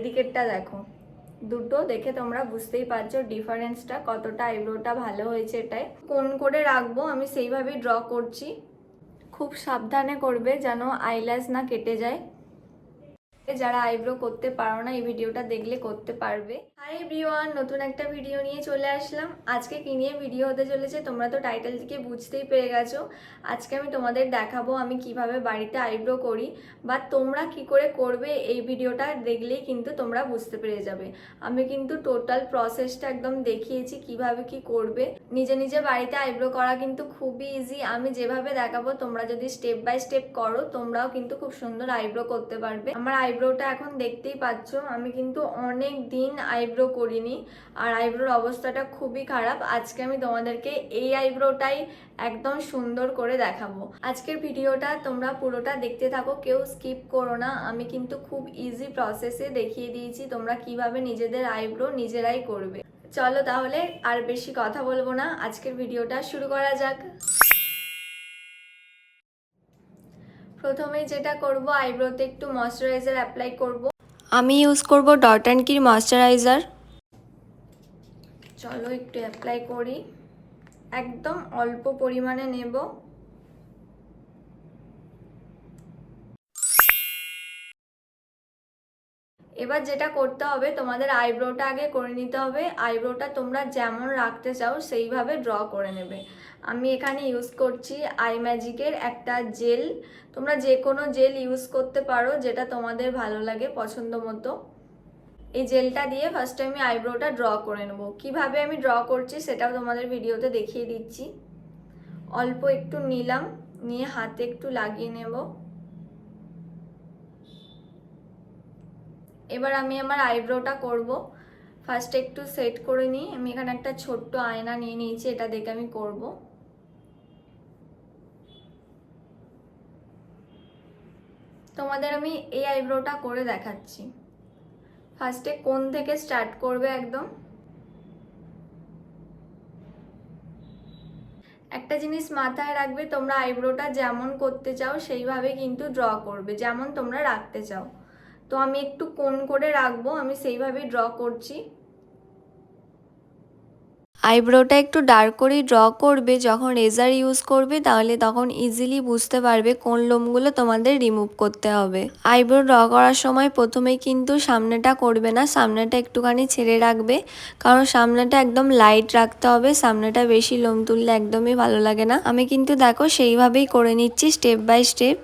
এদিকেরটা দেখো, দুটো দেখে তোমরা বুঝতেই পারছো ডিফারেন্সটা কতটা, আইব্রোটা ভালো হয়েছে। এটাই কোন করে রাখবো আমি সেইভাবেই ড্র করছি। খুব সাবধানে করবে যেন আইল্যাশ না কেটে যায়। যারা আইব্রো করতে পারো না এই ভিডিওটা দেখলে করতে পারবে। হাই এভরিওয়ান, নতুন একটা ভিডিও নিয়ে চলে আসলাম। আজকে কি নিয়ে ভিডিও হতে চলেছে তোমরা তো টাইটেল থেকে বুঝতেই পেরে গেছো। আজকে আমি তোমাদের দেখাবো আমি কিভাবে বাড়িতে আইব্রো করি, বা তোমরা কি করে করবে এই ভিডিওটা দেখলেই কিন্তু তোমরা বুঝতে পেরে যাবে। আমি কিন্তু টোটাল প্রসেসটা একদম দেখিয়েছি কিভাবে কি করবে। নিজে নিজে বাড়িতে আইব্রো করা কিন্তু খুবই ইজি। আমি যেভাবে দেখাবো তোমরা যদি স্টেপ বাই স্টেপ করো তোমরাও কিন্তু খুব সুন্দর আইব্রো করতে পারবে। আমার আইব্রোটা এখন দেখতেই পাচ্ছ, আমি কিন্তু অনেক দিন আইব্রো করিনি আর আইব্রোর অবস্থাটা খুবই খারাপ। আজকে আমি তোমাদেরকে এই আইব্রোটাই একদম সুন্দর করে দেখাবো। আজকের ভিডিওটা তোমরা পুরোটা দেখতে থাকো, কেউ স্কিপ করো না। আমি কিন্তু খুব ইজি প্রসেসে দেখিয়ে দিয়েছি তোমরা কিভাবে নিজেদের আইব্রো নিজেরাই করবে। চলো তাহলে আর বেশি কথা বলবো না, আজকের ভিডিওটা শুরু করা যাক। প্রথমেই যেটা করব, আইব্রোতে একটু ময়শ্চারাইজার অ্যাপ্লাই করব। আমি ইউজ করব ডট অ্যান্ড কির ময়শ্চারাইজার। চলো একটু অ্যাপ্লাই করি, একদম অল্প পরিমাণে নেব। এবার যেটা করতে হবে, তোমাদের আইব্রোটা আগে করে নিতে হবে। আইব্রোটা তোমরা যেমন রাখতে চাও সেইভাবে ড্র করে নেবে। আমি এখানে ইউজ করছি আই ম্যাজিকের একটা জেল। তোমরা যে কোনো জেল ইউজ করতে পারো যেটা তোমাদের ভালো লাগে পছন্দ মতো। এই জেলটা দিয়ে ফার্স্টে আমি আইব্রোটা ড্র করে নেব। কিভাবে আমি ড্র করছি সেটাও তোমাদের ভিডিওতে দেখিয়ে দিচ্ছি। অল্প একটু নিলাম, নিয়ে হাতে একটু লাগিয়ে নেব। এবার আমি আমার আইব্রোটা করব। ফার্স্টে একটু সেট করে নিই। আমি এখানে একটা ছোট্ট আয়না নিয়ে নিয়েছি, এটা দেখে আমি করব। তোমাদের আমি এই আইব্রোটা করে দেখাচ্ছি। ফার্স্টে কোণ থেকে স্টার্ট করবে একদম। একটা জিনিস মাথায় রাখবে, তোমরা আইব্রোটা যেমন করতে চাও সেইভাবে কিন্তু ড্র করবে, যেমন তোমরা রাখতে চাও। তো আমি একটু কোণ করে রাখবো, আমি সেইভাবেই ড্র করছি। আইব্রোটা একটু ডার্ক করেই ড্র করবে। যখন রেজার ইউজ করবে তাহলে তখন ইজিলি বুঝতে পারবে কোন লোমগুলো তোমাদের রিমুভ করতে হবে। আইব্রো ড্র করার সময় প্রথমেই কিন্তু সামনেটা করবে না, সামনেটা একটুখানি ছেড়ে রাখবে, কারণ সামনেটা একদম লাইট রাখতে হবে। সামনেটা বেশি লোম তুললে একদমই ভালো লাগে না। আমি কিন্তু দেখো সেইভাবেই করে নিচ্ছি স্টেপ বাই স্টেপ।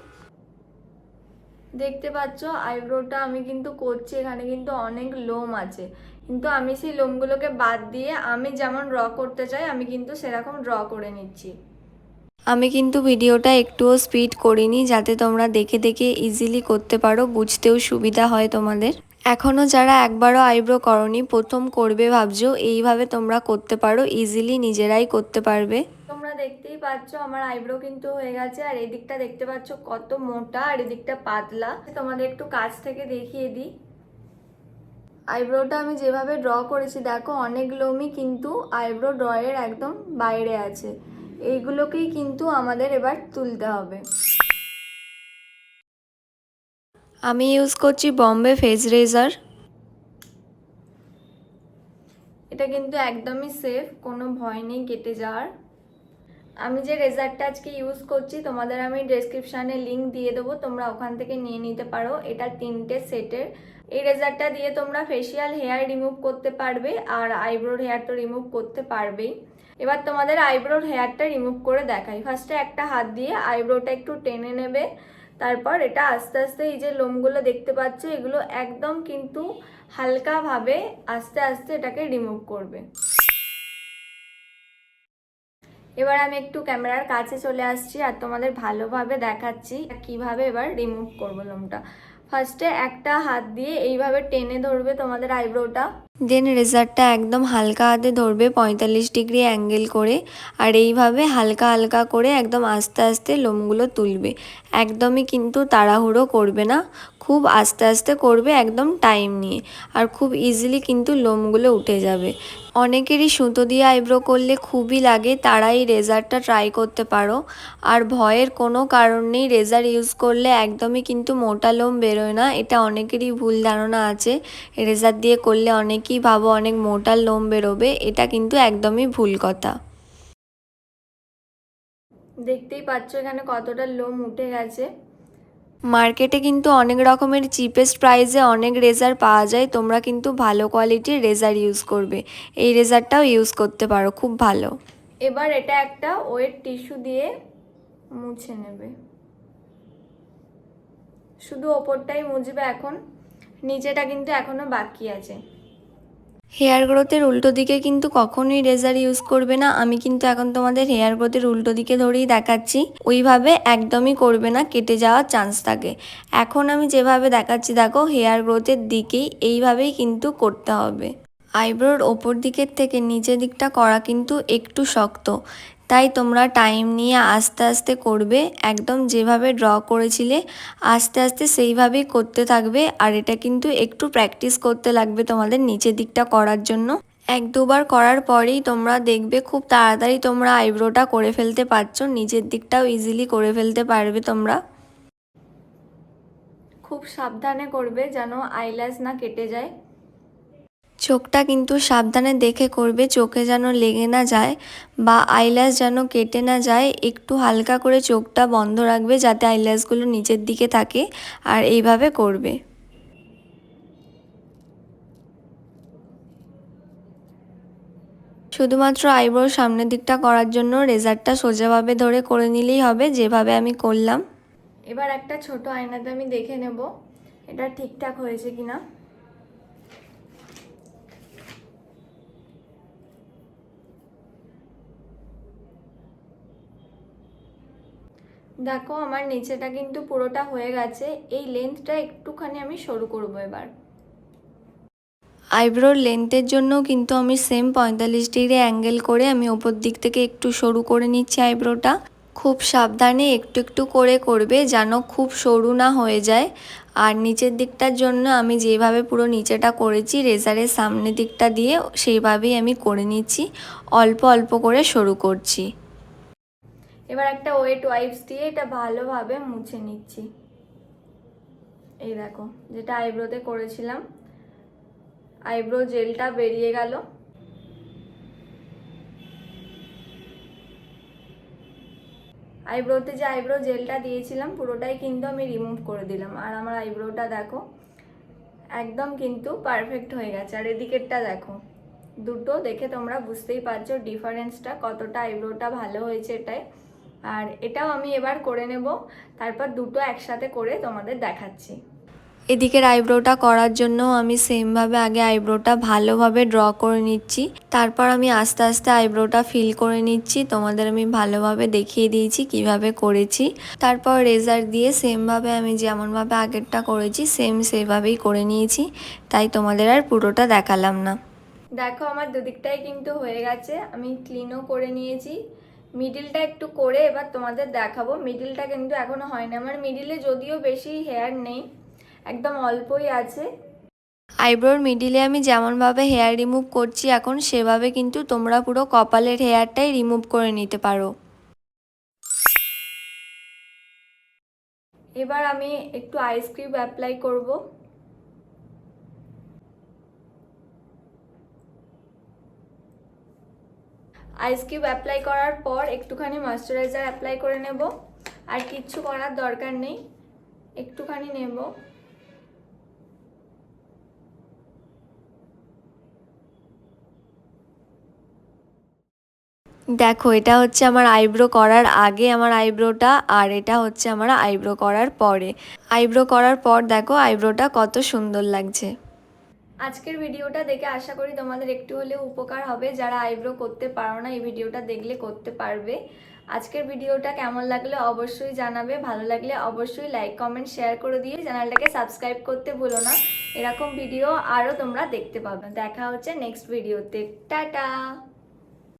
দেখতে পাচ্ছ আইব্রোটা আমি কিন্তু করছি, এখানে কিন্তু অনেক লোম আছে, কিন্তু আমি সেই লোমগুলোকে বাদ দিয়ে আমি যেমন ড্র করতে চাই আমি কিন্তু সেরকম ড্র করে নিচ্ছি। আমি কিন্তু ভিডিওটা একটুও স্পিড করিনি, যাতে তোমরা দেখে দেখে ইজিলি করতে পারো, বুঝতেও সুবিধা হয় তোমাদের। এখনও যারা একবারও আইব্রো করনি, প্রথম করবে ভাবছো, এইভাবে তোমরা করতে পারো, ইজিলি নিজেরাই করতে পারবে। তোমরা দেখতেই পাচ্ছ আমার আইব্রো কিন্তু হয়ে গেছে। আর এদিকটা দেখতে পাচ্ছ কত মোটা আর এদিকটা পাতলা। তোমাদের একটু কাছ থেকে দেখিয়ে দিই। আইব্রোটা আমি যেভাবে ড্র করেছি দেখো, অনেক লোমই কিন্তু আইব্রো ড্রয়ের একদম বাইরে আছে। এইগুলোকেই কিন্তু আমাদের এবার তুলতে হবে। আমি ইউজ করছি বম্বে ফেস রেজার। এটা কিন্তু একদমই সেফ, কোনো ভয় নেই কেটে যাওয়ার। আমি যে রেজারটা আজকে ইউজ করছি তোমাদের আমি ডেসক্রিপশানে লিঙ্ক দিয়ে দেবো, তোমরা ওখান থেকে নিয়ে নিতে পারো। এটা 3টে সেটের। এই রেজারটা দিয়ে তোমরা ফেসিয়াল হেয়ার রিমুভ করতে পারবে আর আইব্রোর হেয়ার তো রিমুভ করতে পারবেই। এবার তোমাদের আইব্রোর হেয়ারটা রিমুভ করে দেখাই। ফার্স্টে একটা হাত দিয়ে আইব্রোটা একটু টেনে নেবে, তারপর এটা আস্তে আস্তে এই যে লোমগুলো দেখতে পাচ্ছ এগুলো একদম কিন্তু হালকাভাবে আস্তে আস্তে এটাকে রিমুভ করবে। এবার আমি একটু ক্যামেরার কাছে চলে আসছি আর তোমাদের ভালোভাবে দেখাচ্ছি কিভাবে এবার রিমুভ করবো লোমটা। ফার্স্টে একটা হাত দিয়ে এইভাবে টেনে ধরবে তোমাদের আইব্রোটা, দেন রেজারটা একদম হালকা হাতে ধরবে 45 ডিগ্রি অ্যাঙ্গেল করে, আর এইভাবে হালকা হালকা করে একদম আস্তে আস্তে লোমগুলো তুলবে। একদমই কিন্তু তাড়াহুড়ো করবে না, খুব আস্তে আস্তে করবে, একদম টাইম নিয়ে, আর খুব ইজিলি কিন্তু লোমগুলো উঠে যাবে। অনেকেরই সুতো দিয়ে আইব্রো করলে খুবই লাগে, তারা এই রেজারটা ট্রাই করতে পারো। আর ভয়ের কোনো কারণ নেই, রেজার ইউজ করলে একদমই কিন্তু মোটা লোম বেরোয় না, এটা অনেকেরই ভুল ধারণা আছে। রেজার দিয়ে করলে অনেকেই ভাবো অনেক মোটা লোম বেরোবে, এটা কিন্তু একদমই ভুল কথা। দেখতেই পাচ্ছ এখানে কতটা লোম উঠে গেছে। মার্কেটে কিন্তু অনেক রকমের চিপেস্ট প্রাইসে অনেক রেজার পাওয়া যায়, তোমরা কিন্তু ভালো কোয়ালিটির রেজার ইউজ করবে। এই রেজারটাও ইউজ করতে পারো, খুব ভালো। এবার এটা একটা ওয়েট টিস্যু দিয়ে মুছে নেবে, শুধু ওপরটাই মুছবে এখন, নিচেটা কিন্তু এখনো বাকি আছে। হেয়ার গ্রোথের উল্টো দিকে কিন্তু কখনোই রেজার ইউজ করবে না। আমি কিন্তু এখন তোমাদের হেয়ার গ্রোথের উল্টো দিকে ধরেই দেখাচ্ছি, ওইভাবে একদমই করবে না, কেটে যাওয়ার চান্স থাকে। এখন আমি যেভাবে দেখাচ্ছি দেখো, হেয়ার গ্রোথের দিকেই এইভাবেই কিন্তু করতে হবে। আইব্রোর ওপর দিকের থেকে নিচের দিকটা করা কিন্তু একটু শক্ত, তাই তোমরা টাইম নিয়ে আস্তে আস্তে করবে, একদম যেভাবে ড্র করেছিলে আস্তে আস্তে সেইভাবেই করতে থাকবে। আর এটা কিন্তু একটু প্র্যাকটিস করতে লাগবে তোমাদের নিচের দিকটা করার জন্য। এক দুবার করার পরেই তোমরা দেখবে খুব তাড়াতাড়ি তোমরা আইব্রোটা করে ফেলতে পারছো, নিচের দিকটাও ইজিলি করে ফেলতে পারবে তোমরা। খুব সাবধানে করবে যেন আইল্যাশ না কেটে যায়। চোখটা কিন্তু সাবধানে দেখে করবে, চোখে যেন লেগে না যায় বা আইল্যাশ যেন কেটে না যায়। একটু হালকা করে চোখটা বন্ধ রাখবে যাতে আইল্যাশগুলো নিচের দিকে থাকে, আর এইভাবে করবে। শুধুমাত্র আইব্রোর সামনের দিকটা করার জন্য রেজারটা সোজাভাবে ধরে করে নিলেই হবে, যেভাবে আমি করলাম। এবার একটা ছোট আয়নাতে আমি দেখে নেব এটা ঠিকঠাক হয়েছে কিনা। দেখো আমার নিচেটা কিন্তু পুরোটা হয়ে গেছে, এই লেন্থটা একটুখানি আমি সরু করব এবার। আইব্রোর লেন্থের জন্য কিন্তু আমি সেম 45 ডিগ্রি অ্যাঙ্গেল করে আমি ওপর দিক থেকে একটু সরু করে নিচ্ছি আইব্রোটা। খুব সাবধানে একটু একটু করে করবে যেন খুব সরু না হয়ে যায়। আর নিচের দিকটার জন্য আমি যেভাবে পুরো নিচেটা করেছি রেজারের সামনের দিকটা দিয়ে সেইভাবেই আমি করে নিচ্ছি, অল্প অল্প করে সরু করছি। এবার একটা ওয়েট ওয়াইপস দিয়ে এটা ভালোভাবে মুছে নিচ্ছি। এই দেখো যেটা আইব্রোতে করেছিলাম, আইব্রো জেলটা বেরিয়ে গেল। আইব্রোতে যে আইব্রো জেলটা দিয়েছিলাম পুরোটাই কিন্তু আমি রিমুভ করে দিলাম, আর আমার আইব্রোটা দেখো একদম কিন্তু পারফেক্ট হয়ে গেছে। আর এদিকেরটা দেখো, দুটো দেখে তোমরা বুঝতেই পারছো ডিফারেন্সটা কতটা, আইব্রোটা ভালো হয়েছে এটাই। আর এটাও আমি এবার করে নেব, তারপর দুটো একসাথে করে তোমাদের দেখাচ্ছি। এদিকের আইব্রোটা করার জন্য আমি সেমভাবে আগে আইব্রোটা ভালোভাবে ড্র করে নিচ্ছি, তারপর আমি আস্তে আস্তে আইব্রোটা ফিল করে নিচ্ছি। তোমাদের আমি ভালোভাবে দেখিয়ে দিয়েছি কিভাবে করেছি। তারপর রেজার দিয়ে সেমভাবে আমি যেমনভাবে আগেরটা করেছি সেম সেভাবেই করে নিয়েছি, তাই তোমাদের আর পুরোটা দেখালাম না। দেখো আমার দুদিকটাই কিন্তু হয়ে গেছে, আমি ক্লিনও করে নিয়েছি। মিডিলটা একটু করে এবার তোমাদের দেখাবো, মিডিলটা কিন্তু এখনো হয়নি। আমার মিডিলে যদিও বেশি হেয়ার নেই, একদম অল্পই আছে। আইব্রোর মিডিলে আমি যেমনভাবে হেয়ার রিমুভ করছি এখন, সেভাবে কিন্তু তোমরা পুরো কপালের হেয়ারটাই রিমুভ করে নিতে পারো। এবার আমি একটু আইস কিউব অ্যাপ্লাই করব। আইস কিউব অ্যাপ্লাই করার পর একটুখানি ময়শ্চারাইজার অ্যাপ্লাই করে নেব, আর কিচ্ছু করার দরকার নেই, একটুখানি নেব। দেখো এটা হচ্ছে আমার আইব্রো করার আগে আমার আইব্রোটা, আর এটা হচ্ছে আমার আইব্রো করার পরে। আইব্রো করার পর দেখো আইব্রোটা কত সুন্দর লাগছে। আজকের ভিডিওটা দেখে আশা করি তোমাদের একটু হলেও উপকার হবে, যারা আইব্রো করতে পারো না এই ভিডিওটা দেখলে করতে পারবে। আজকের ভিডিওটা কেমন লাগলো অবশ্যই জানাবে, ভালো লাগলে অবশ্যই লাইক কমেন্ট শেয়ার করে দিয়ে চ্যানেলটাকে সাবস্ক্রাইব করতে ভুলো না। এরকম ভিডিও আরও তোমরা দেখতে পাবে। দেখা হচ্ছে নেক্সট ভিডিওতে। টাটা।